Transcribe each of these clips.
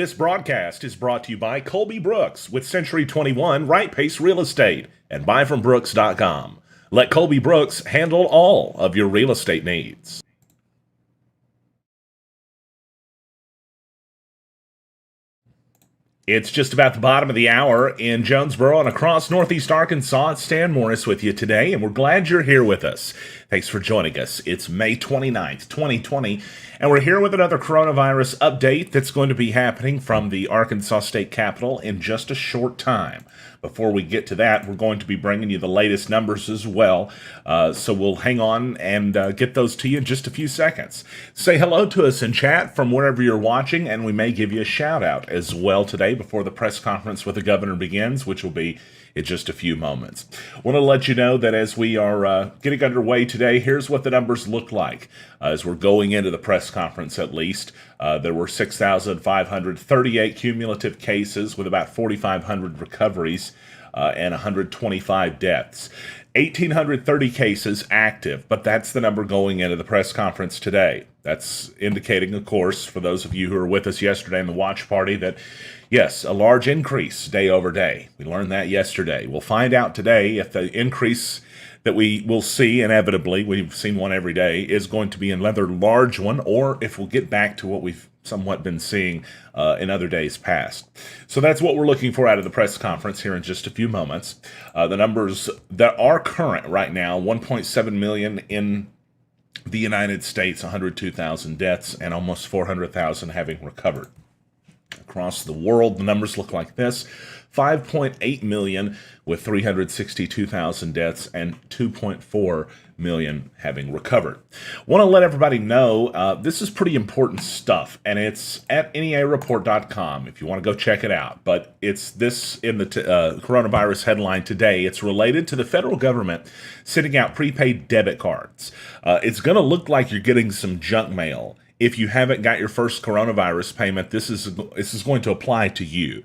This broadcast is brought to you by Colby Brooks with Century 21 Right Pace Real Estate and buyfrombrooks.com. Let Colby Brooks handle all of your real estate needs. It's just about the bottom of the hour in Jonesboro and across Northeast Arkansas. It's Stan Morris with you today, and we're glad you're here with us. Thanks for joining us. It's May 29th, 2020, and we're here with another coronavirus update that's going to be happening from the Arkansas State Capitol in just a short time. Before we get to that, we're going to be bringing you the latest numbers as well, so we'll hang on and get those to you in just a few seconds. Say hello to us in chat from wherever you're watching, and we may give you a shout out as well today before the press conference with the governor begins, which will be in just a few moments. I want to let you know that as we are getting underway today, here's what the numbers look like. As we're going into the press conference, at least, there were 6,538 cumulative cases with about 4,500 recoveries and 125 deaths. 1,830 cases active, but that's the number going into the press conference today. That's indicating, of course, for those of you who were with us yesterday in the watch party, that yes, a large increase day over day. We learned that yesterday. We'll find out today if the increase that we will see, inevitably, we've seen one every day, is going to be another large one, or if we'll get back to what we've somewhat been seeing in other days past. So that's what we're looking for out of the press conference here in just a few moments. The numbers that are current right now, 1.7 million in the United States, 102,000 deaths, and almost 400,000 having recovered. Across the world, the numbers look like this: 5.8 million with 362,000 deaths and 2.4 million having recovered. Want to let everybody know this is pretty important stuff, and it's at NEAreport.com if you want to go check it out. But it's this in the coronavirus headline today. It's related to the federal government sending out prepaid debit cards. It's going to look like you're getting some junk mail. If you haven't got your first coronavirus payment, this is going to apply to you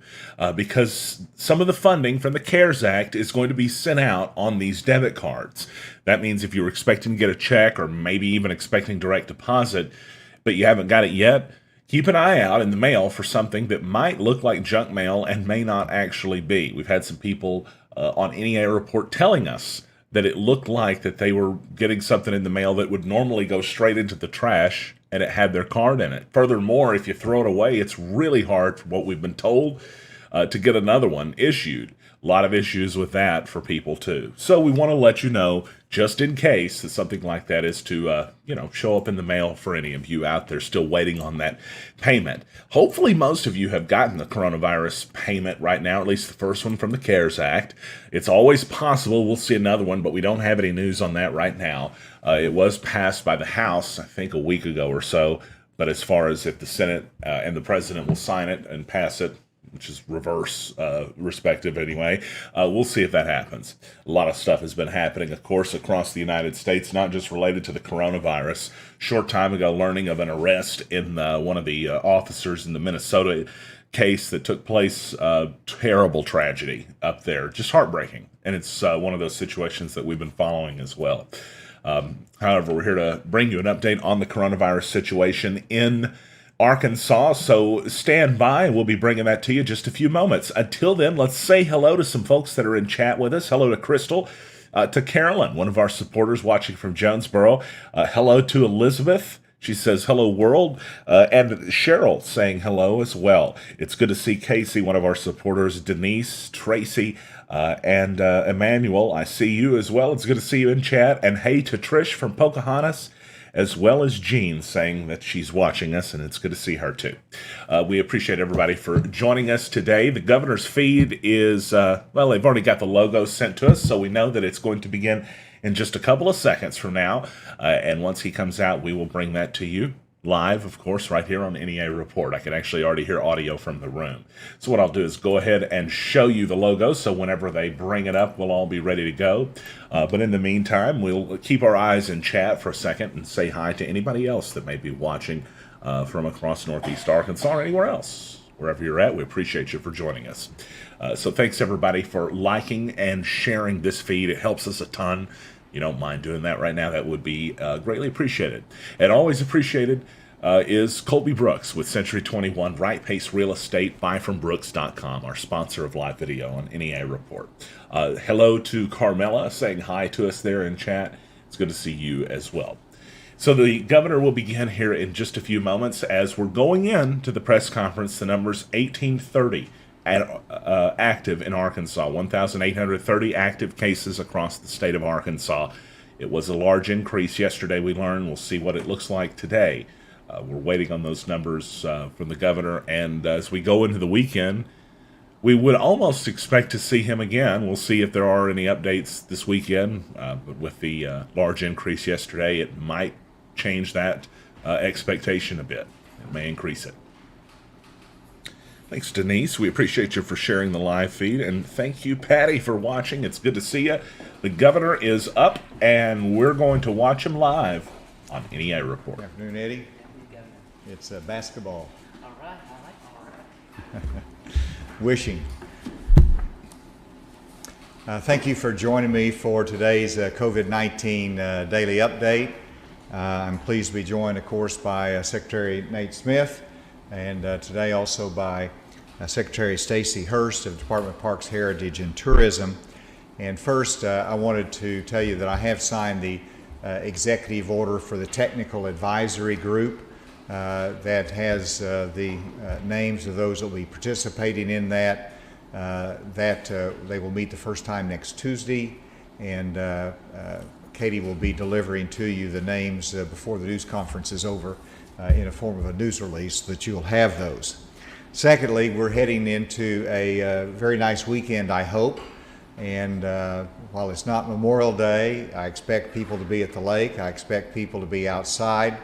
because some of the funding from the CARES Act is going to be sent out on these debit cards. That means if you're expecting to get a check or maybe even expecting direct deposit, but you haven't got it yet, keep an eye out in the mail for something that might look like junk mail and may not actually be. We've had some people on NEA Report telling us that it looked like that they were getting something in the mail that would normally go straight into the trash, and it had their card in it. Furthermore, if you throw it away, it's really hard, from what we've been told, to get another one issued. A lot of issues with that for people, too. So we want to let you know, just in case that something like that is to, show up in the mail for any of you out there still waiting on that payment. Hopefully, most of you have gotten the coronavirus payment right now, at least the first one from the CARES Act. It's always possible we'll see another one, but we don't have any news on that right now. It was passed by the House, I think, a week ago or so. But as far as if the Senate and the President will sign it and pass it, which is reverse respective anyway, we'll see if that happens. A lot of stuff has been happening, of course, across the United States, not just related to the coronavirus. Short time ago, learning of an arrest in one of the officers in the Minnesota case that took place, terrible tragedy up there, just heartbreaking. And it's one of those situations that we've been following as well. However, we're here to bring you an update on the coronavirus situation in Arkansas, so stand by. We'll be bringing that to you in just a few moments. Until then, let's say hello to some folks that are in chat with us. Hello to Crystal, to Carolyn, one of our supporters watching from Jonesboro. Hello to Elizabeth. She says, hello, world. And Cheryl saying hello as well. It's good to see Casey, one of our supporters, Denise, Tracy, and Emmanuel. I see you as well. It's good to see you in chat. And hey to Trish from Pocahontas, as well as Jean saying that she's watching us, and it's good to see her too. We appreciate everybody for joining us today. The governor's feed is, they've already got the logo sent to us, so we know that it's going to begin in just a couple of seconds from now. And once he comes out, we will bring that to you live, of course, right here on NEA Report. I can actually already hear audio from the room. So what I'll do is go ahead and show you the logo, so whenever they bring it up, we'll all be ready to go. But in the meantime, we'll keep our eyes in chat for a second and say hi to anybody else that may be watching from across Northeast Arkansas or anywhere else. Wherever you're at, we appreciate you for joining us. So thanks, everybody, for liking and sharing this feed. It helps us a ton. You don't mind doing that right now, that would be greatly appreciated. And always appreciated is Colby Brooks with Century 21 Right Pace Real Estate, buyfrombrooks.com, our sponsor of live video on NEA Report. Hello to Carmela saying hi to us there in chat. It's good to see you as well. So the governor will begin here in just a few moments as we're going into the press conference. The number's 1830 active in Arkansas, 1,830 active cases across the state of Arkansas. It was a large increase yesterday, we learned. We'll see what it looks like today. We're waiting on those numbers from the governor, and as we go into the weekend, we would almost expect to see him again. We'll see if there are any updates this weekend, but with the large increase yesterday, it might change that expectation a bit. It may increase it. Thanks, Denise. We appreciate you for sharing the live feed, and thank you, Patty, for watching. It's good to see you. The governor is up, and we're going to watch him live on NEA Report. Good afternoon, Eddie. It's basketball. All right, I like all right. Wishing. Thank you for joining me for today's COVID-19 daily update. I'm pleased to be joined, of course, by Secretary Nate Smith, and today also by Secretary Stacy Hurst of the Department of Parks, Heritage, and Tourism. And first, I wanted to tell you that I have signed the executive order for the Technical Advisory Group that has the names of those that will be participating in that. They will meet the first time next Tuesday, and Katie will be delivering to you the names before the news conference is over in a form of a news release so that you'll have those. Secondly, we're heading into a very nice weekend, I hope. And while it's not Memorial Day, I expect people to be at the lake. I expect people to be outside.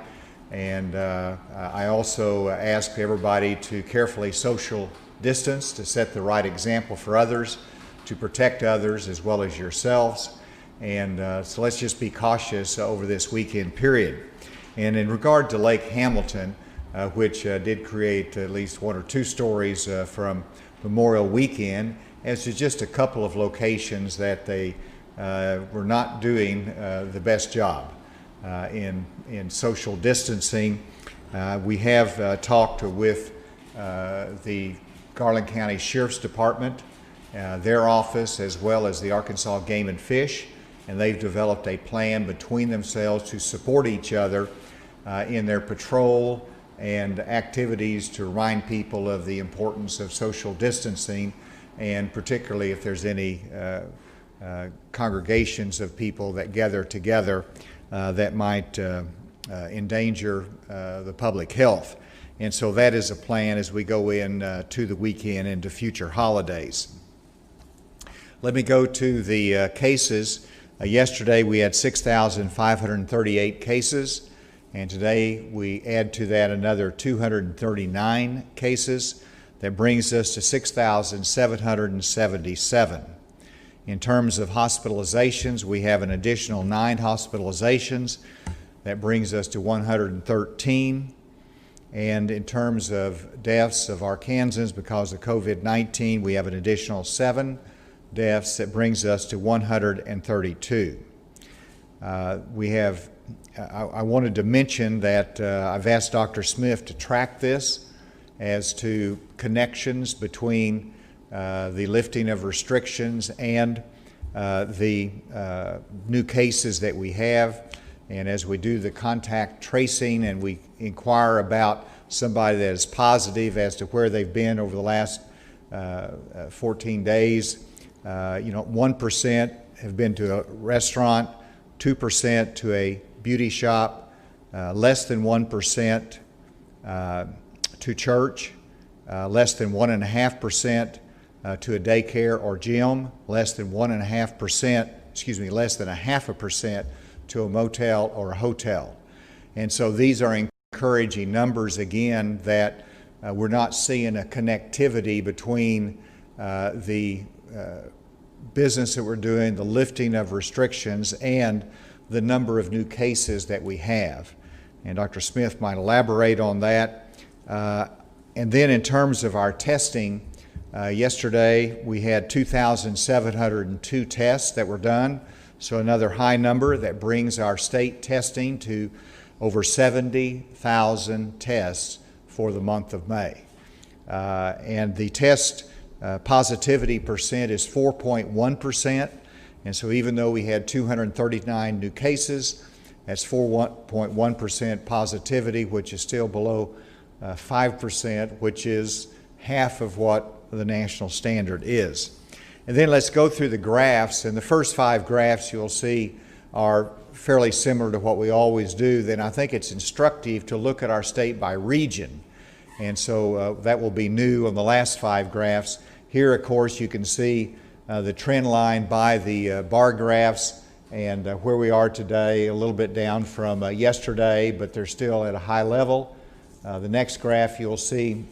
And I also ask everybody to carefully social distance, to set the right example for others, to protect others as well as yourselves. And so let's just be cautious over this weekend period. And in regard to Lake Hamilton, which did create at least one or two stories from Memorial Weekend, as to just a couple of locations that they were not doing the best job in social distancing. We have talked with the Garland County Sheriff's Department, their office, as well as the Arkansas Game and Fish, and they've developed a plan between themselves to support each other in their patrol and activities to remind people of the importance of social distancing, and particularly if there's any congregations of people that gather together that might endanger the public health. And so that is a plan as we go in to the weekend and to future holidays. Let me go to the cases. Yesterday we had 6,538 cases, and today we add to that another 239 cases. That brings us to 6,777. In terms of hospitalizations, we have an additional 9 hospitalizations. That brings us to 113. And in terms of deaths of Arkansans because of COVID-19, we have an additional 7 deaths. That brings us to 132. I wanted to mention that I've asked Dr. Smith to track this as to connections between the lifting of restrictions and the new cases that we have. And as we do the contact tracing and we inquire about somebody that is positive as to where they've been over the last 14 days, 1% have been to a restaurant, 2% to a beauty shop, less than 1% to church, less than 1.5% to a daycare or gym, less than 0.5% to a motel or a hotel. And so these are encouraging numbers again that we're not seeing a connectivity between the business that we're doing, the lifting of restrictions, and the number of new cases that we have. And Dr. Smith might elaborate on that. And then in terms of our testing, yesterday we had 2,702 tests that were done, so another high number that brings our state testing to over 70,000 tests for the month of May. And the test positivity percent is 4.1%. And so even though we had 239 new cases, that's 4.1% positivity, which is still below 5%, which is half of what the national standard is. And then let's go through the graphs. And the first 5 graphs you'll see are fairly similar to what we always do. Then I think it's instructive to look at our state by region. And so that will be new on the last 5 graphs. Here, of course, you can see the trend line by the bar graphs and where we are today, a little bit down from yesterday, but they're still at a high level. The next graph you'll see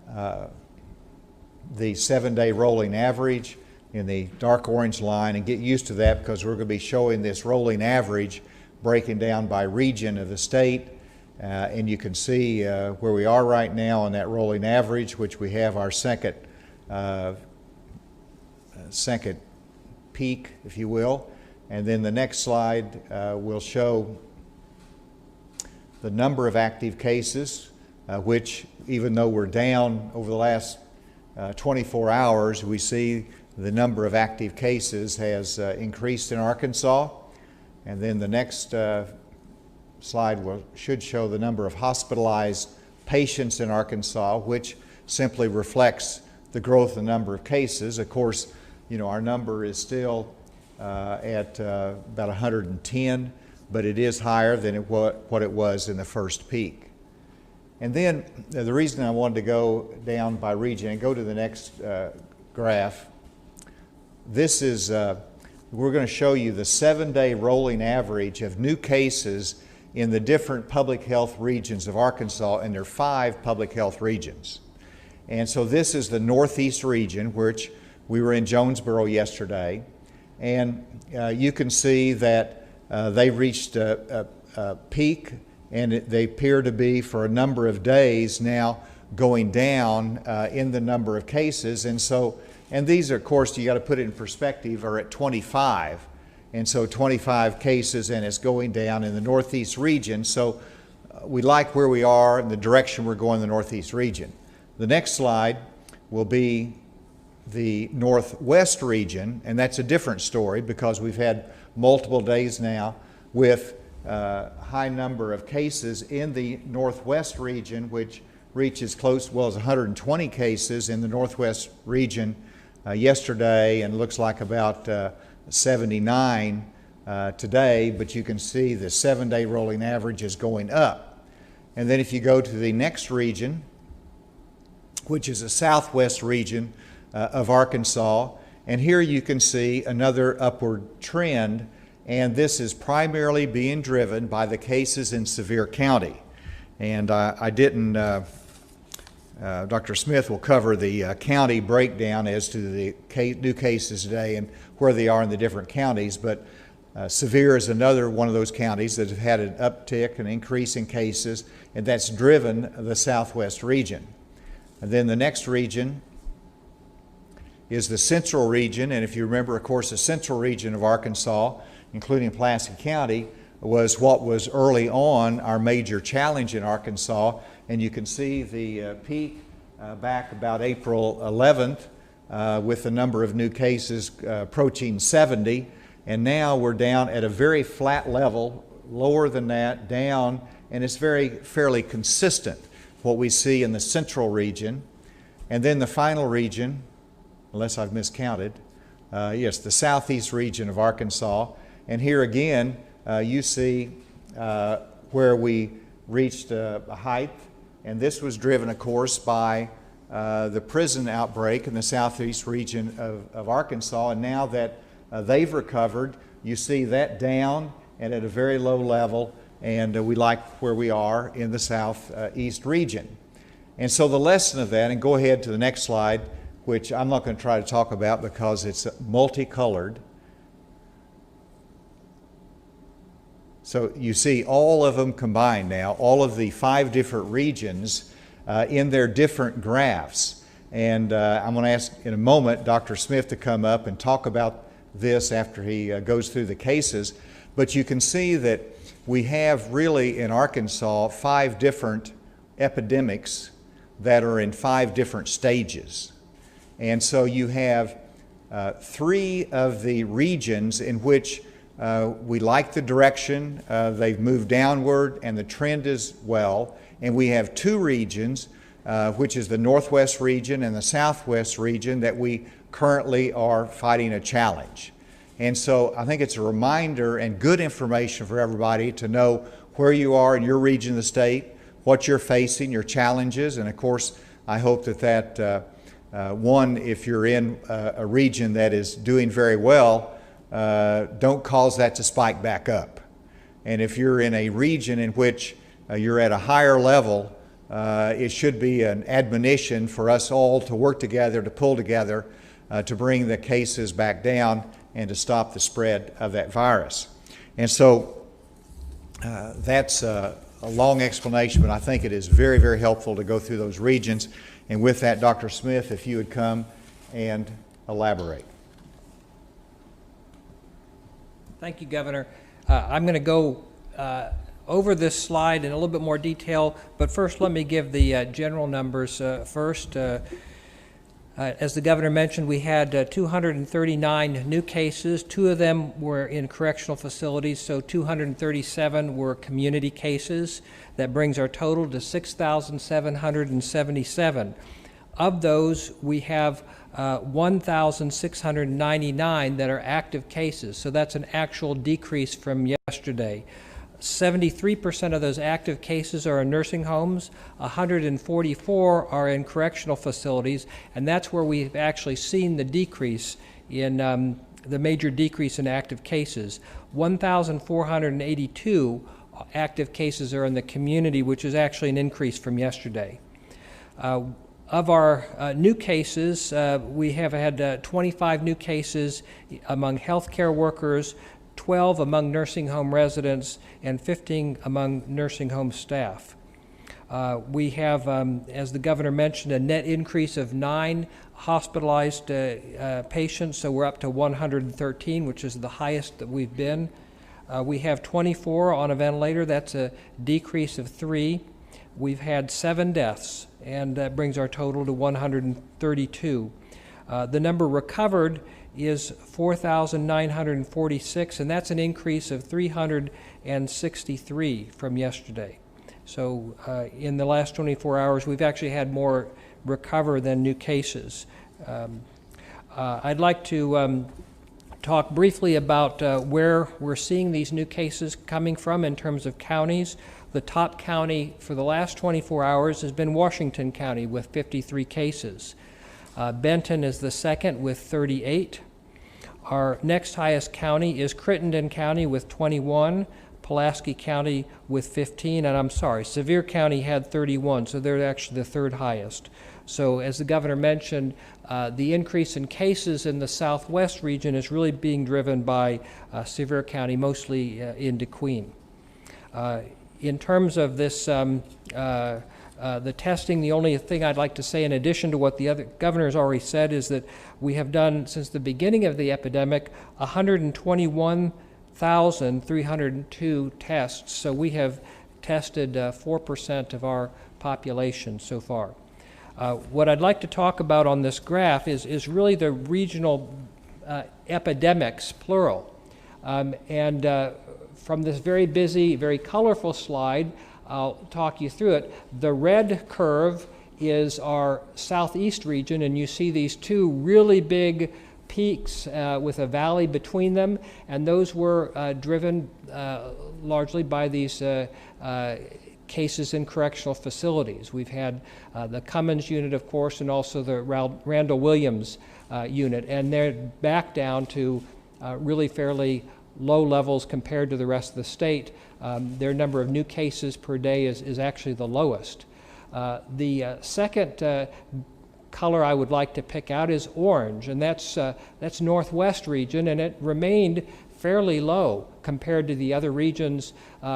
the 7-day rolling average in the dark orange line, and get used to that because we're going to be showing this rolling average breaking down by region of the state. And you can see where we are right now on that rolling average, which we have our second peak, if you will. And then the next slide will show the number of active cases, which even though we're down over the last 24 hours, we see the number of active cases has increased in Arkansas. And then the next slide should show the number of hospitalized patients in Arkansas, which simply reflects the growth in the number of cases. Of course, our number is still at about 110, but it is higher than what it was in the first peak. And then the reason I wanted to go down by region, and go to the next graph, this is, we're going to show you the 7-day rolling average of new cases in the different public health regions of Arkansas, and there are 5 public health regions. And so this is the Northeast region, which we were in Jonesboro yesterday, and you can see that they reached a peak, and they appear to be for a number of days now going down in the number of cases. And these are, of course, you got to put it in perspective, are at 25. And so 25 cases, and it's going down in the Northeast region. So we like where we are and the direction we're going in the Northeast region. The next slide will be the Northwest region, and that's a different story because we've had multiple days now with a high number of cases in the Northwest region, which reaches close, well, as 120 cases in the Northwest region yesterday, and looks like about 79 today, but you can see the 7-day rolling average is going up. And then if you go to the next region, which is the Southwest region of Arkansas, and here you can see another upward trend, and this is primarily being driven by the cases in Sevier County. And I didn't, Dr. Smith will cover the county breakdown as to the new cases today and where they are in the different counties, but Sevier is another one of those counties that have had an uptick, an increase in cases, and that's driven the Southwest region. And then the next region is the Central region, and if you remember, of course, the Central region of Arkansas, including Pulaski County, was what was early on our major challenge in Arkansas, and you can see the peak back about April 11th with the number of new cases approaching 70, and now we're down at a very flat level, lower than that, down, and it's fairly consistent what we see in the Central region. And then the final region, unless I've miscounted, yes, the Southeast region of Arkansas, and here again you see where we reached a height, and this was driven, of course, by the prison outbreak in the Southeast region of Arkansas, and now that they've recovered, you see that down and at a very low level, and we like where we are in the Southeast region. And so the lesson of that, and go ahead to the next slide, which I'm not going to try to talk about because it's multicolored. So you see all of them combined now, all of the 5 different regions in their different graphs. And I'm going to ask in a moment Dr. Smith to come up and talk about this after he goes through the cases. But you can see that we have really in Arkansas 5 different epidemics that are in 5 different stages. And so you have 3 of the regions in which we like the direction, they've moved downward and the trend is well. And we have 2 regions, which is the Northwest region and the Southwest region, that we currently are fighting a challenge. And so I think it's a reminder and good information for everybody to know where you are in your region of the state, what you're facing, your challenges, and of course I hope that one, if you're in a region that is doing very well, don't cause that to spike back up. And if you're in a region in which you're at a higher level, it should be an admonition for us all to work together, to pull together, to bring the cases back down and to stop the spread of that virus. And so that's a long explanation, but I think it is very, very helpful to go through those regions. And with that, Dr. Smith, if you would come and elaborate. Thank you, Governor. I'm going to go over this slide in a little bit more detail, but first let me give the general numbers first. As the Governor mentioned, we had 239 new cases. 2 of them were in correctional facilities, so 237 were community cases. That brings our total to 6,777. Of those, we have 1,699 that are active cases, so that's an actual decrease from yesterday. 73% of those active cases are in nursing homes, 144 are in correctional facilities, and that's where we've actually seen the decrease in the major decrease in active cases. 1,482 active cases are in the community, which is actually an increase from yesterday. Of our new cases, we have had 25 new cases among healthcare workers, 12 among nursing home residents, and 15 among nursing home staff. We have, as the Governor mentioned, a net increase of 9 hospitalized patients, so we're up to 113, which is the highest that we've been. We have 24 on a ventilator. That's a decrease of 3. We've had 7 deaths, and that brings our total to 132. The number recovered is 4,946, and that's an increase of 363 from yesterday. So in the last 24 hours, we've actually had more recover than new cases. I'd like to talk briefly about where we're seeing these new cases coming from in terms of counties. The top county for the last 24 hours has been Washington County with 53 cases. Benton is the second with 38. Our next highest county is Crittenden County with 21, Pulaski County with 15, and I'm sorry, Sevier County had 31, so they're actually the 3rd highest. So as the Governor mentioned, the increase in cases in the southwest region is really being driven by Sevier County, mostly in DeQueen. In terms of this, the testing, the only thing I'd like to say in addition to what the other Governor's already said is that we have done, since the beginning of the epidemic, 121,302 tests. So we have tested 4% of our population so far. What I'd like to talk about on this graph is really the regional epidemics, plural. From this very busy, very colorful slide, I'll talk you through it. The red curve is our southeast region, and you see these 2 really big peaks with a valley between them, and those were driven largely by these cases in correctional facilities. We've had the Cummins unit, of course, and also the Randall Williams unit, and they're back down to really fairly low levels compared to the rest of the state. Their number of new cases per day is actually the lowest. The second color I would like to pick out is orange, and that's northwest region, and it remained fairly low compared to the other regions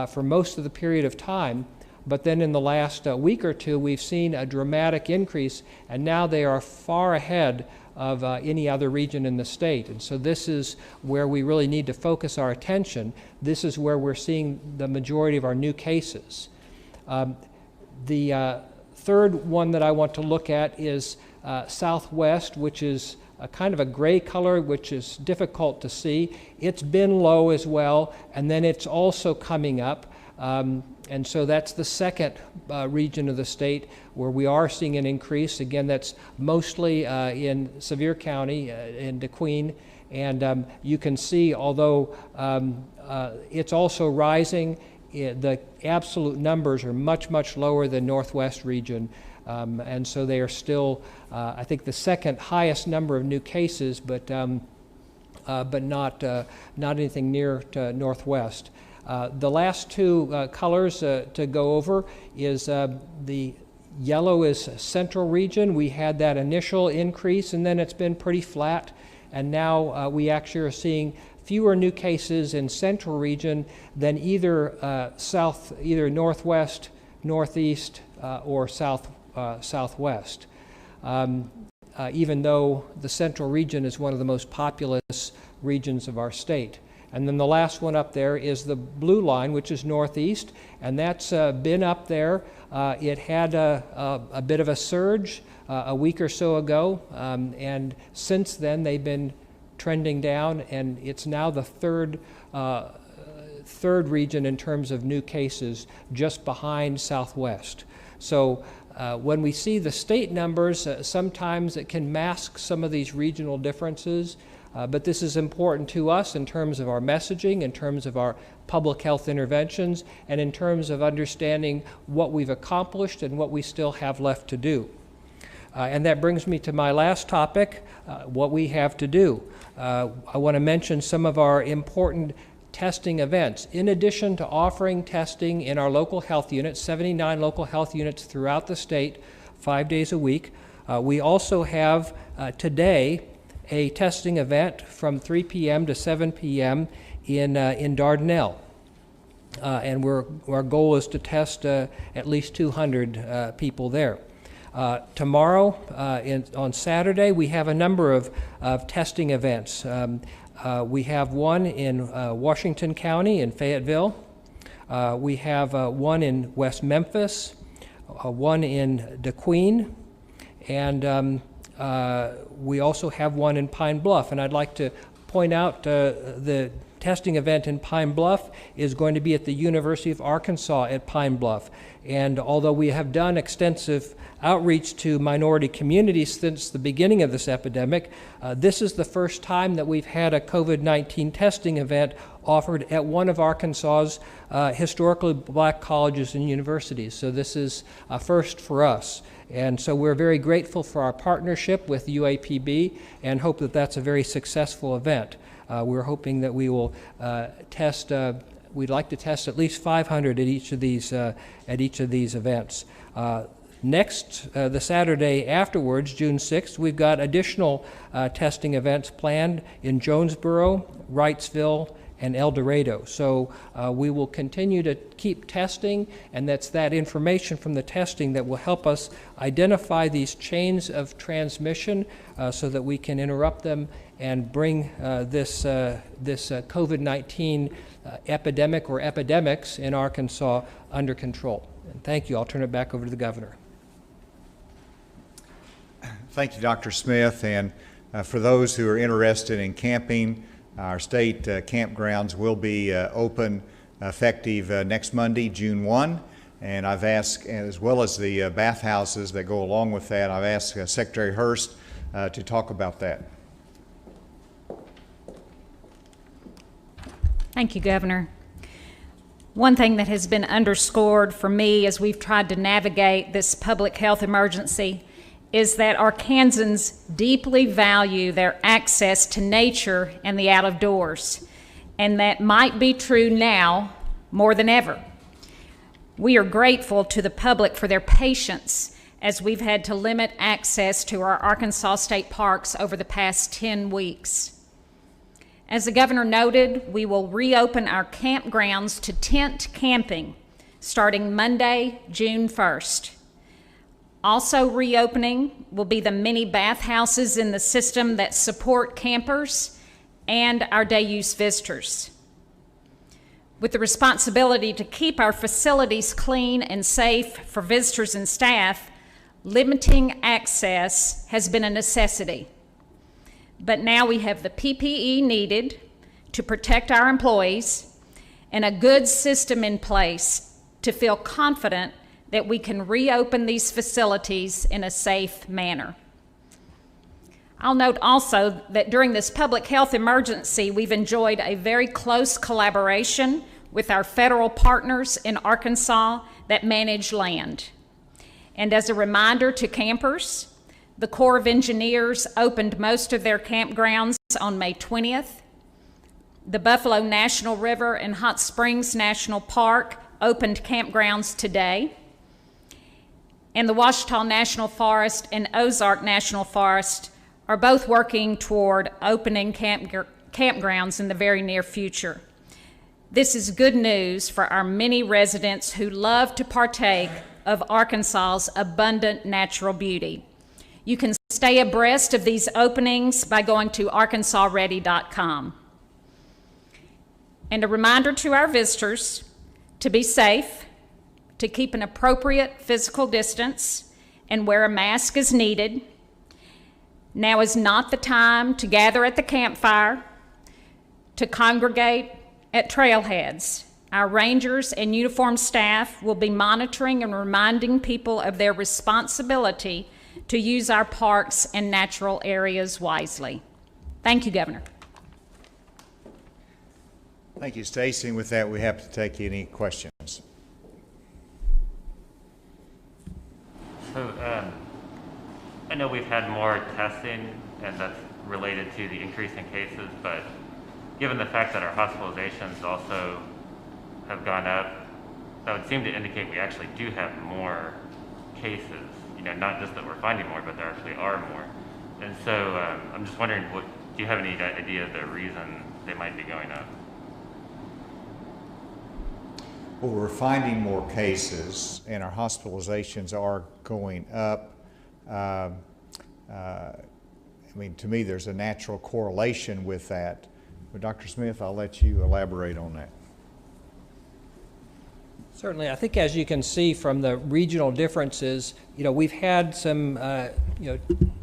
for most of the period of time. But then in the last week or two, we've seen a dramatic increase, and now they are far ahead of any other region in the state. And so this is where we really need to focus our attention. This is where we're seeing the majority of our new cases. The third one that I want to look at is Southwest, which is a kind of a gray color, which is difficult to see. It's been low as well, and then it's also coming up. And so that's the second region of the state where we are seeing an increase. Again, that's mostly in Sevier County, in DeQueen. And you can see, although it's also rising, the absolute numbers are much, much lower than Northwest region. And so they are still, I think, the second highest number of new cases, but not anything near to Northwest. The last two colors to go over is the yellow is Central region. We had that initial increase, and then it's been pretty flat. And now we actually are seeing fewer new cases in Central region than either Northwest, Northeast, or Southwest. Even though the Central region is one of the most populous regions of our state. And then the last one up there is the blue line, which is Northeast, and that's been up there. It had a bit of a surge a week or so ago, and since then they've been trending down, and it's now the third region in terms of new cases, just behind Southwest. So when we see the state numbers, sometimes it can mask some of these regional differences. But this is important to us in terms of our messaging, in terms of our public health interventions, and in terms of understanding what we've accomplished and what we still have left to do. And that brings me to my last topic, what we have to do. I want to mention some of our important testing events. In addition to offering testing in our local health units, 79 local health units throughout the state, 5 days a week, we also have today a testing event from 3 p.m. to 7 p.m. in Dardanelle. And our goal is to test at least 200 people there. Tomorrow, on Saturday, we have a number of testing events. We have one in Washington County in Fayetteville. We have one in West Memphis, one in DeQueen, and we also have one in Pine Bluff. And I'd like to point out the testing event in Pine Bluff is going to be at the University of Arkansas at Pine Bluff. And although we have done extensive outreach to minority communities since the beginning of this epidemic, this is the first time that we've had a COVID-19 testing event offered at one of Arkansas's historically black colleges and universities. So this is a first for us. And so we're very grateful for our partnership with UAPB and hope that that's a very successful event. We're hoping that we will test, we'd like to test at least 500 at each of these events. Next, the Saturday afterwards, June 6th, we've got additional testing events planned in Jonesboro, Wrightsville, and El Dorado. So we will continue to keep testing, and that's that information from the testing that will help us identify these chains of transmission so that we can interrupt them and bring this COVID-19 epidemic or epidemics in Arkansas under control. And thank you. I'll turn it back over to the governor. Thank you, Dr. Smith. And for those who are interested in camping, our state campgrounds will be open effective next Monday, June 1. And I've asked, as well as the bathhouses that go along with that, I've asked Secretary Hurst to talk about that. Thank you, Governor. One thing that has been underscored for me as we've tried to navigate this public health emergency is that Arkansans deeply value their access to nature and the out of doors, and that might be true now more than ever. We are grateful to the public for their patience as we've had to limit access to our Arkansas state parks over the past 10 weeks. As the governor noted, we will reopen our campgrounds to tent camping starting Monday, June 1st. Also reopening will be the many bathhouses in the system that support campers and our day use visitors. With the responsibility to keep our facilities clean and safe for visitors and staff, limiting access has been a necessity. But now we have the PPE needed to protect our employees and a good system in place to feel confident that we can reopen these facilities in a safe manner. I'll note also that during this public health emergency, we've enjoyed a very close collaboration with our federal partners in Arkansas that manage land. And as a reminder to campers, the Corps of Engineers opened most of their campgrounds on May 20th. The Buffalo National River and Hot Springs National Park opened campgrounds today. And the Ouachita National Forest and Ozark National Forest are both working toward opening campgrounds in the very near future. This is good news for our many residents who love to partake of Arkansas's abundant natural beauty. You can stay abreast of these openings by going to arkansasready.com. And a reminder to our visitors to be safe, to keep an appropriate physical distance, and wear a mask as needed. Now is not the time to gather at the campfire, to congregate at trailheads. Our rangers and uniformed staff will be monitoring and reminding people of their responsibility to use our parks and natural areas wisely. Thank you, Governor. Thank you, Stacy. And with that, we have to take any questions. So I know we've had more testing, and that's related to the increase in cases, but given the fact that our hospitalizations also have gone up, that would seem to indicate we actually do have more cases. You know, not just that we're finding more, but there actually are more. And so I'm just wondering, do you have any idea of the reason they might be going up? Well, we're finding more cases, and our hospitalizations are going up. I mean, to me, there's a natural correlation with that. But Dr. Smith, I'll let you elaborate on that. Certainly, I think as you can see from the regional differences, we've had some,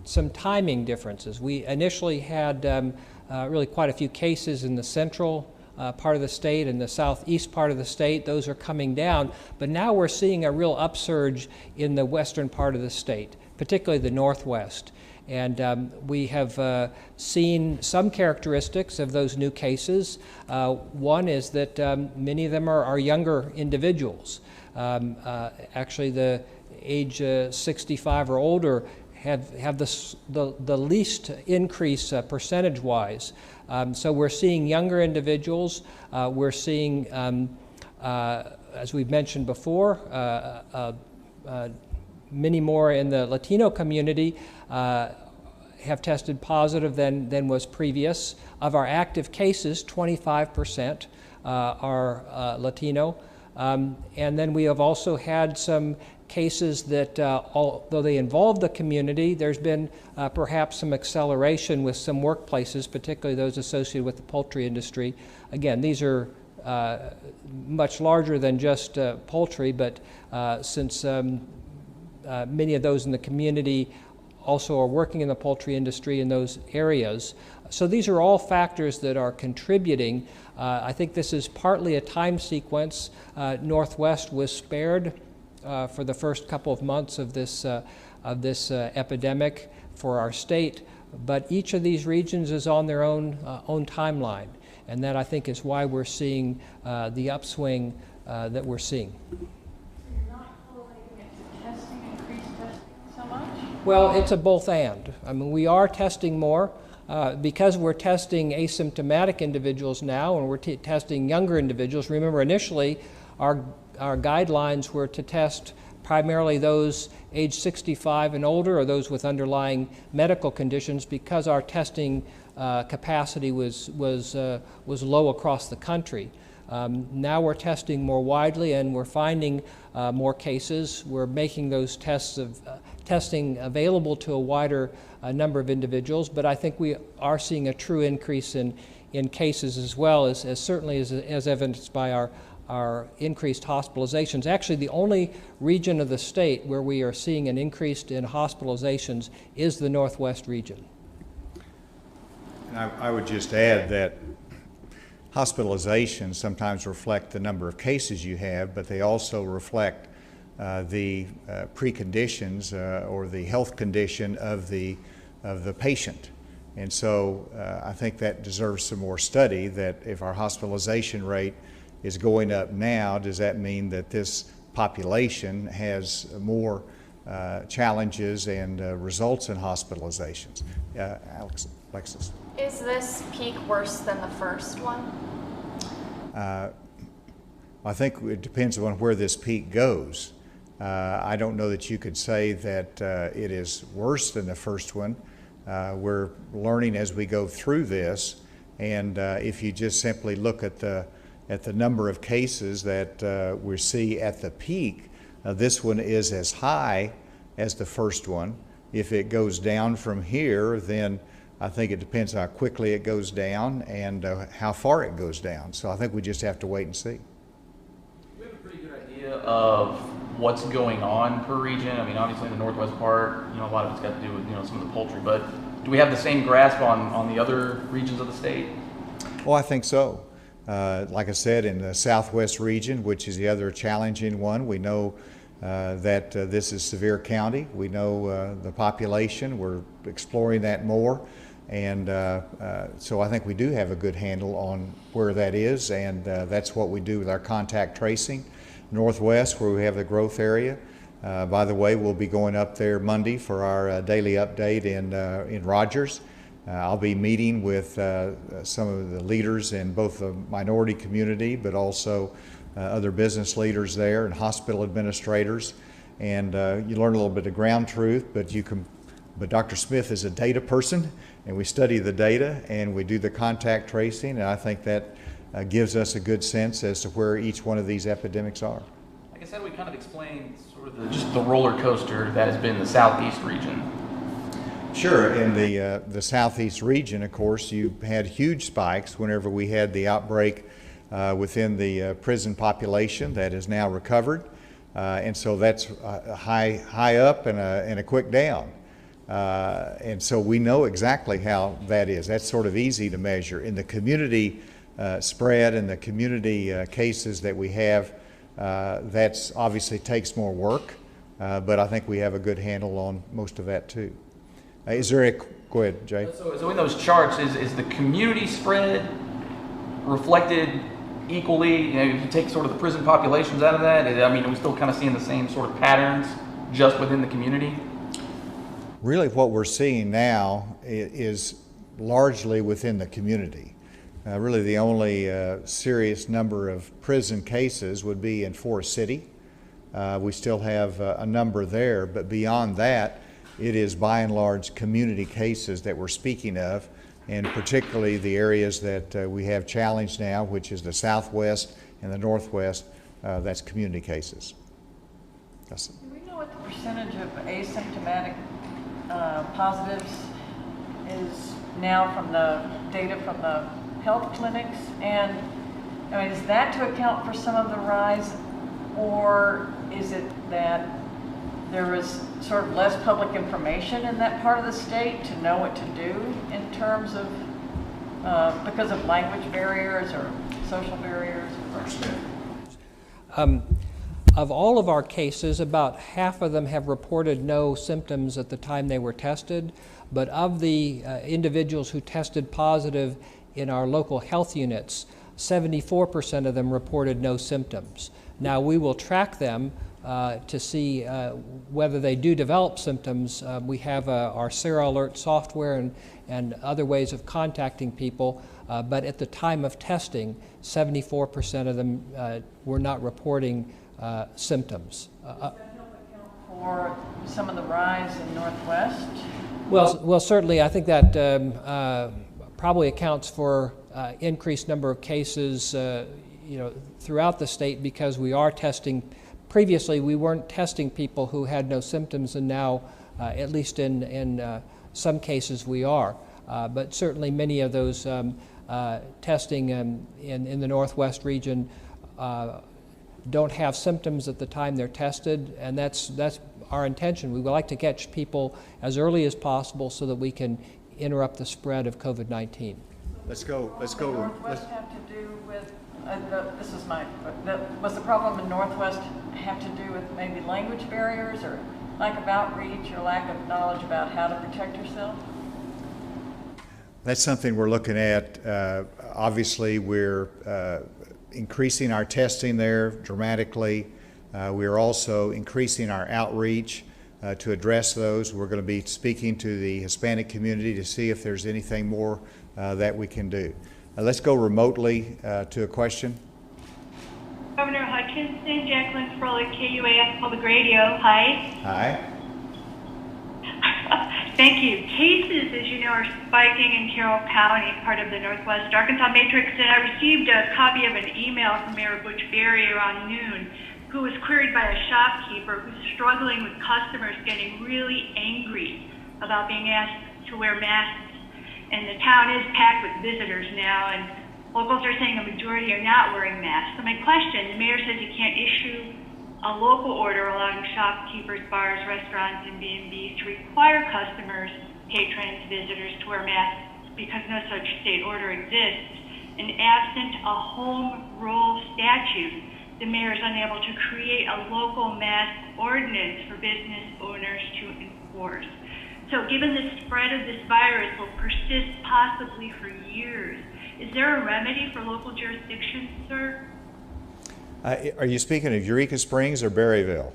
some timing differences. We initially had really quite a few cases in the central part of the state and the southeast part of the state. Those are coming down, but now we're seeing a real upsurge in the western part of the state, particularly the northwest. And we have seen some characteristics of those new cases. One is that many of them are younger individuals. Actually, the age 65 or older have the least increase percentage-wise. So we're seeing younger individuals. We're seeing, as we've mentioned before, many more in the Latino community have tested positive than was previous. Of our active cases, 25% are Latino. And then we have also had some cases that, although they involve the community, there's been perhaps some acceleration with some workplaces, particularly those associated with the poultry industry. Again, these are much larger than just poultry, but since many of those in the community also are working in the poultry industry in those areas. So these are all factors that are contributing. I think this is partly a time sequence. Northwest was spared for the first couple of months of this epidemic for our state, but each of these regions is on their own timeline, and that I think is why we're seeing the upswing that we're seeing. Well, it's a both and. I mean, we are testing more because we're testing asymptomatic individuals now, and we're testing younger individuals. Remember, initially, our guidelines were to test primarily those age 65 and older, or those with underlying medical conditions, because our testing capacity was low across the country. Now we're testing more widely, and we're finding more cases. We're making those testing available to a wider number of individuals, but I think we are seeing a true increase in cases as well, as certainly as evidenced by our increased hospitalizations. Actually, the only region of the state where we are seeing an increase in hospitalizations is the Northwest region. And I would just add that hospitalizations sometimes reflect the number of cases you have, but they also reflect the preconditions or the health condition of the patient. And so I think that deserves some more study, that if our hospitalization rate is going up now, does that mean that this population has more challenges and results in hospitalizations? Alexis. Is this peak worse than the first one? I think it depends on where this peak goes. I don't know that you could say that it is worse than the first one. We're learning as we go through this, and if you just simply look at the number of cases that we see at the peak, this one is as high as the first one. If it goes down from here, then I think it depends how quickly it goes down and how far it goes down. So I think we just have to wait and see. We have a pretty good idea of what's going on per region. I mean, obviously in the northwest part, a lot of it's got to do with, some of the poultry, but do we have the same grasp on the other regions of the state? Well, I think so. Like I said, in the southwest region, which is the other challenging one, we know that this is Sevier County. We know the population. We're exploring that more. And so I think we do have a good handle on where that is, and that's what we do with our contact tracing. Northwest, where we have the growth area. By the way, we'll be going up there Monday for our daily update in Rogers. I'll be meeting with some of the leaders in both the minority community, but also other business leaders there and hospital administrators. And you learn a little bit of ground truth, but Dr. Smith is a data person, and we study the data and we do the contact tracing, and I think that gives us a good sense as to where each one of these epidemics are. Like I said, we kind of explained sort of just the roller coaster that has been the southeast region. Sure. In the southeast region, of course, you had huge spikes whenever we had the outbreak within the prison population that is now recovered, and so that's high up and a quick down. And so we know exactly how that is. That's sort of easy to measure. In the community spread and the community cases that we have, that's obviously takes more work, but I think we have a good handle on most of that too. Go ahead, Jay. So in those charts, is the community spread reflected equally? If you take sort of the prison populations out of that, are we still kind of seeing the same sort of patterns just within the community? Really what we're seeing now is largely within the community. Really the only serious number of prison cases would be in Forest City. We still have a number there, but beyond that, it is by and large community cases that we're speaking of, and particularly the areas that we have challenged now, which is the southwest and the northwest, that's community cases. Yes. Do we know what the percentage of asymptomatic positives is now from the data from the health clinics? And is that to account for some of the rise, or is it that there is sort of less public information in that part of the state to know what to do in terms of because of language barriers or social barriers? Of all of our cases, about half of them have reported no symptoms at the time they were tested, but of the individuals who tested positive in our local health units, 74% of them reported no symptoms. Now we will track them to see whether they do develop symptoms. We have our Sera Alert software and other ways of contacting people, but at the time of testing, 74% of them were not reporting symptoms. Does that help account for some of the rise in Northwest? Well, certainly I think that probably accounts for increased number of cases throughout the state, because we are testing. Previously, we weren't testing people who had no symptoms, and now, at least in some cases, we are. But certainly many of those testing in the Northwest region don't have symptoms at the time they're tested, and that's our intention. We would like to catch people as early as possible so that we can interrupt the spread of COVID-19. Let's go. Does Northwest have to do with, was the problem in Northwest have to do with maybe language barriers or lack of outreach or lack of knowledge about how to protect yourself? That's something we're looking at. Obviously, we're increasing our testing there dramatically. We are also increasing our outreach to address those. We're going to be speaking to the Hispanic community to see if there's anything more that we can do. Let's go remotely to a question. Governor Hutchinson, Jacqueline Froelich, KUAF Public Radio. Hi. Hi. Thank you. Cases, as you know, are spiking in Carroll County, part of the Northwest Arkansas Matrix, and I received a copy of an email from Mayor Butch Berry around noon, who was queried by a shopkeeper who's struggling with customers getting really angry about being asked to wear masks. And the town is packed with visitors now, and locals are saying a majority are not wearing masks. So my question, the mayor says he can't issue a local order allowing shopkeepers, bars, restaurants, and B&Bs to require customers, patrons, visitors to wear masks because no such state order exists. And absent a home rule statute, the mayor is unable to create a local mask ordinance for business owners to enforce. So given the spread of this virus will persist possibly for years, is there a remedy for local jurisdictions, sir? Are you speaking of Eureka Springs or Berryville?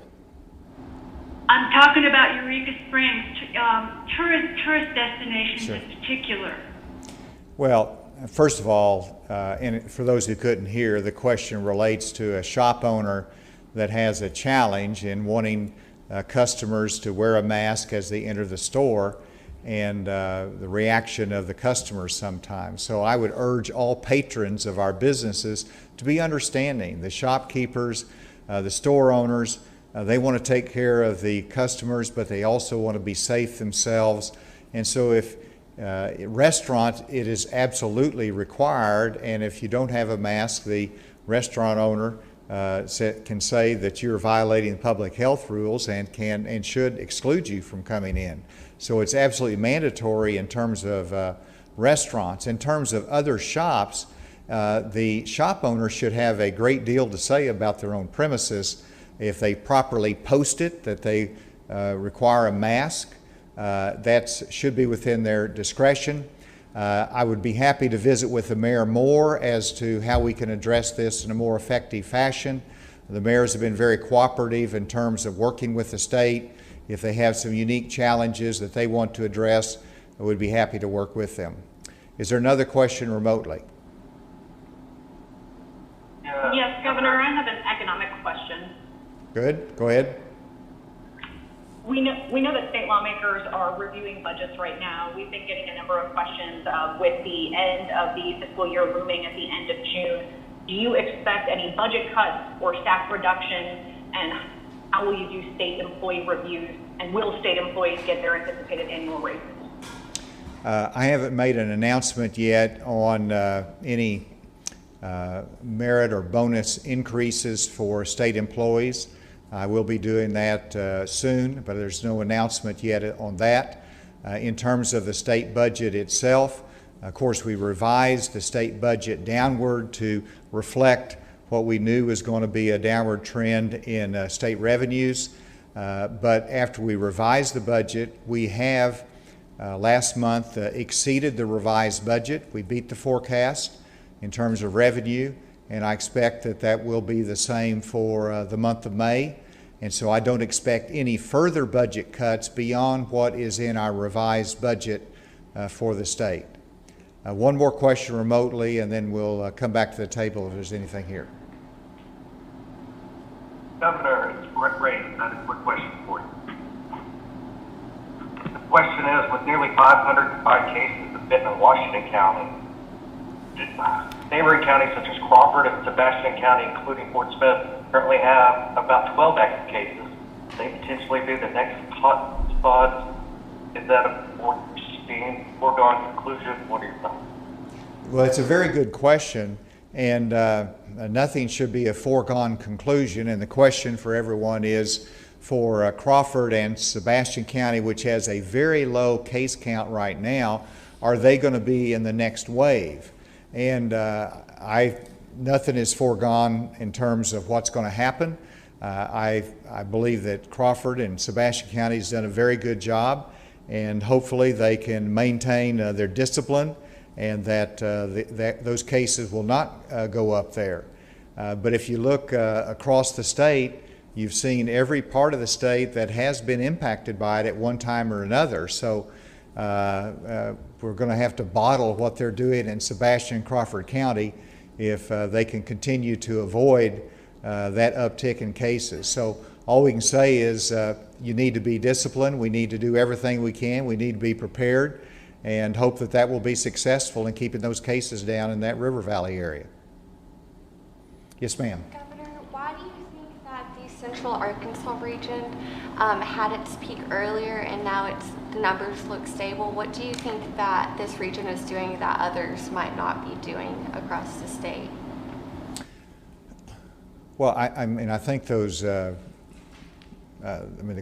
I'm talking about Eureka Springs, tourist destinations Sure. in particular. Well, first of all, and for those who couldn't hear, the question relates to a shop owner that has a challenge in wanting customers to wear a mask as they enter the store, and the reaction of the customers sometimes. So I would urge all patrons of our businesses to be understanding. The shopkeepers, the store owners, they want to take care of the customers, but they also want to be safe themselves. And so if restaurant, it is absolutely required, and if you don't have a mask, the restaurant owner can say that you're violating public health rules and can and should exclude you from coming in. So it's absolutely mandatory in terms of restaurants. In terms of other shops, the shop owner should have a great deal to say about their own premises. If they properly post it that they require a mask, that should be within their discretion. I would be happy to visit with the mayor more as to how we can address this in a more effective fashion. The mayors have been very cooperative in terms of working with the state. If they have some unique challenges that they want to address, I would be happy to work with them. Is there another question remotely? Yes, Governor, I have an economic question. Good, go ahead. We know that state lawmakers are reviewing budgets right now. We've been getting a number of questions with the end of the fiscal year looming at the end of June. Do you expect any budget cuts or staff reductions, and how will you do state employee reviews, and will state employees get their anticipated annual raises? I haven't made an announcement yet on any merit or bonus increases for state employees. I will be doing that soon, but there's no announcement yet on that. In terms of the state budget itself, of course, we revised the state budget downward to reflect what we knew was going to be a downward trend in state revenues. But after we revised the budget, we have last month exceeded the revised budget. We beat the forecast in terms of revenue, and I expect that that will be the same for the month of May. And so I don't expect any further budget cuts beyond what is in our revised budget for the state. One more question remotely, and then we'll come back to the table if there's anything here. Governor, it's Ray. I have a quick question for you. The question is, with nearly 505 cases of Benton in Washington County, neighboring counties such as Crawford and Sebastian County, including Fort Smith, currently have about 12 active cases. They potentially be the next hot spot. Is that a foregone conclusion? What are your thoughts? Well, it's a very good question, and nothing should be a foregone conclusion. And the question for everyone is, for Crawford and Sebastian County, which has a very low case count right now, are they going to be in the next wave? And nothing is foregone in terms of what's going to happen. I believe that Crawford and Sebastian County has done a very good job, and hopefully they can maintain their discipline, and that those cases will not go up there. But if you look across the state, you've seen every part of the state that has been impacted by it at one time or another. So we're going to have to bottle what they're doing in Sebastian and Crawford County if they can continue to avoid that uptick in cases. So all we can say is you need to be disciplined. We need to do everything we can. We need to be prepared and hope that that will be successful in keeping those cases down in that River Valley area. Yes, ma'am. Governor, why do you think that the Central Arkansas region had its peak earlier and now the numbers look stable? What do you think that this region is doing that others might not be doing across the state? Well, I mean, I think those, the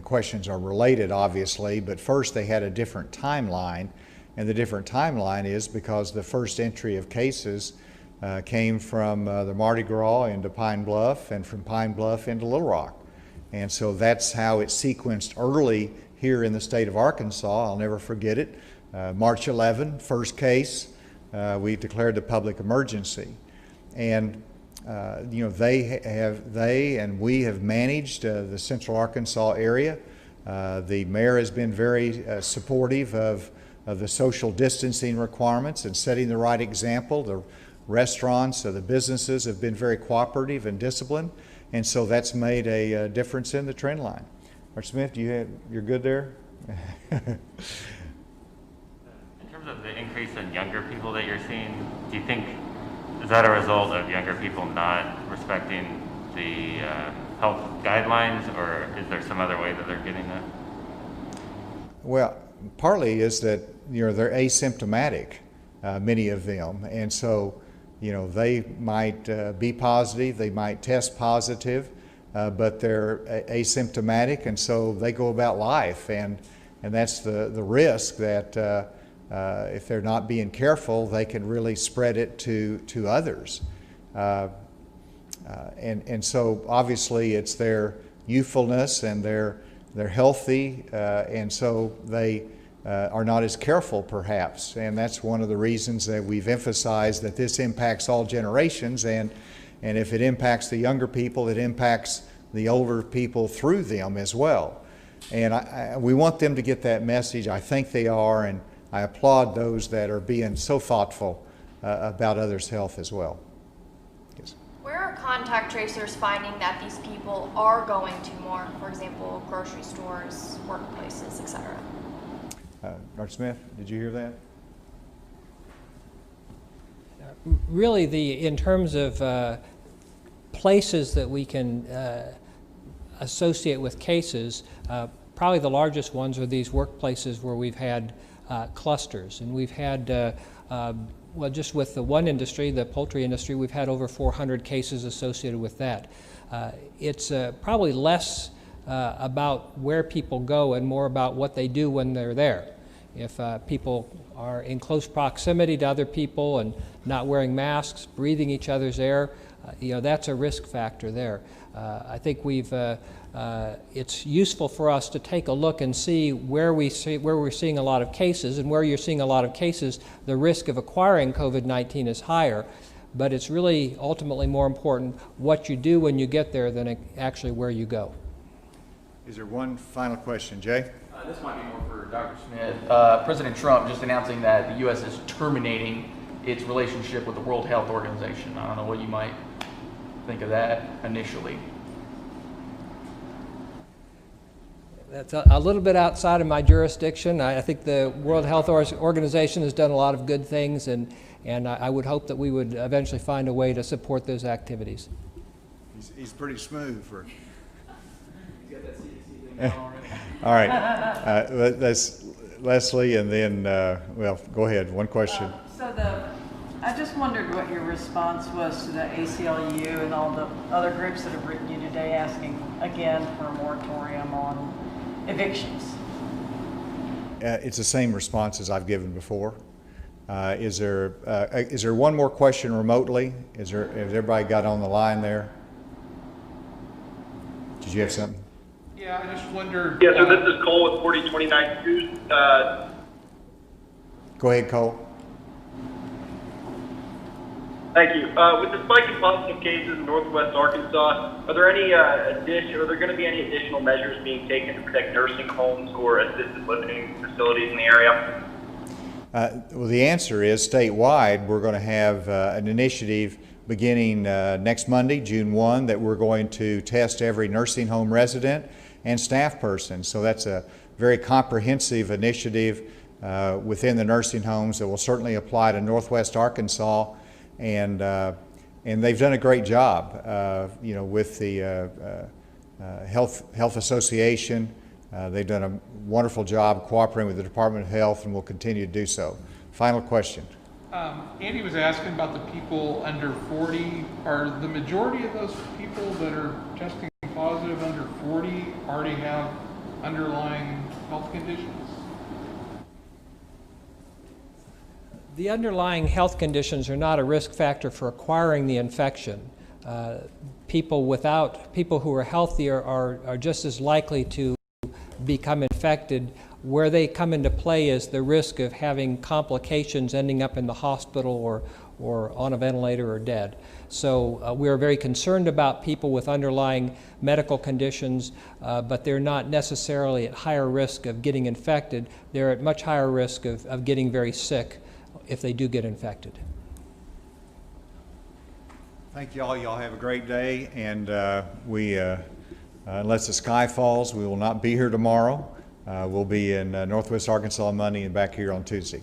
questions are related, obviously, but first they had a different timeline, and the different timeline is because the first entry of cases came from the Mardi Gras into Pine Bluff, and from Pine Bluff into Little Rock. And so that's how it sequenced early here in the state of Arkansas. I'll never forget it. March 11, first case, we declared a public emergency. And they and we have managed the Central Arkansas area. The mayor has been very supportive of the social distancing requirements and setting the right example. The restaurants, the businesses have been very cooperative and disciplined, and so that's made a difference in the trend line. Mark Smith, you're good there? In terms of the increase in younger people that you're seeing, do you think, is that a result of younger people not respecting the health guidelines, or is there some other way that they're getting that? Well, partly is that they're asymptomatic, many of them, and so they might be positive, they might test positive, but they're asymptomatic, and so they go about life, and that's the risk that if they're not being careful, they can really spread it to others. And so obviously it's their youthfulness, and they're healthy, and so they are not as careful perhaps. And that's one of the reasons that we've emphasized that this impacts all generations, and if it impacts the younger people, it impacts the older people through them as well. And we want them to get that message. I think they are, and I applaud those that are being so thoughtful about others' health as well. Yes. Where are contact tracers finding that these people are going to more, for example, grocery stores, workplaces, etc.? Dr. Smith, did you hear that? Really, in terms of places that we can associate with cases, probably the largest ones are these workplaces where we've had clusters, and we've had well, just with the one industry, the poultry industry, we've had over 400 cases associated with that. It's probably less about where people go and more about what they do when they're there. If people are in close proximity to other people and not wearing masks, breathing each other's air, that's a risk factor there. I think it's useful for us to take a look and see where we're seeing a lot of cases, and where you're seeing a lot of cases, the risk of acquiring COVID-19 is higher. But it's really ultimately more important what you do when you get there than actually where you go. Is there one final question, Jay? This might be more for Dr. Smith. President Trump just announcing that the U.S. is terminating its relationship with the World Health Organization. I don't know what you might think of that initially. That's a little bit outside of my jurisdiction. I think the World Health Organization has done a lot of good things, and I would hope that we would eventually find a way to support those activities. He's pretty smooth for. All right, that's Leslie, and then, well, go ahead, one question. I just wondered what your response was to the ACLU and all the other groups that have written you today asking again for a moratorium on evictions. It's the same response as I've given before. Is there one more question remotely? Has everybody got on the line there? Did you have something? Yeah, I just wondered. Yeah, so this is Cole with 4029 News. Go ahead, Cole. Thank you. With the spike in positive cases in Northwest Arkansas, are there going to be any additional measures being taken to protect nursing homes or assisted living facilities in the area? Well, the answer is statewide, we're going to have an initiative beginning next Monday, June 1, that we're going to test every nursing home resident and staff person. So that's a very comprehensive initiative within the nursing homes that will certainly apply to Northwest Arkansas, and they've done a great job. With the Health Association, they've done a wonderful job cooperating with the Department of Health, and will continue to do so. Final question. Andy was asking about the people under 40. Are the majority of those people that are testing positive under 40 already have underlying health conditions? The underlying health conditions are not a risk factor for acquiring the infection. People who are healthier are just as likely to become infected. Where they come into play is the risk of having complications, ending up in the hospital or on a ventilator or dead. So we are very concerned about people with underlying medical conditions, but they're not necessarily at higher risk of getting infected. They're at much higher risk of getting very sick if they do get infected. Thank you all. Y'all have a great day, and unless the sky falls, we will not be here tomorrow. We'll be in Northwest Arkansas on Monday and back here on Tuesday.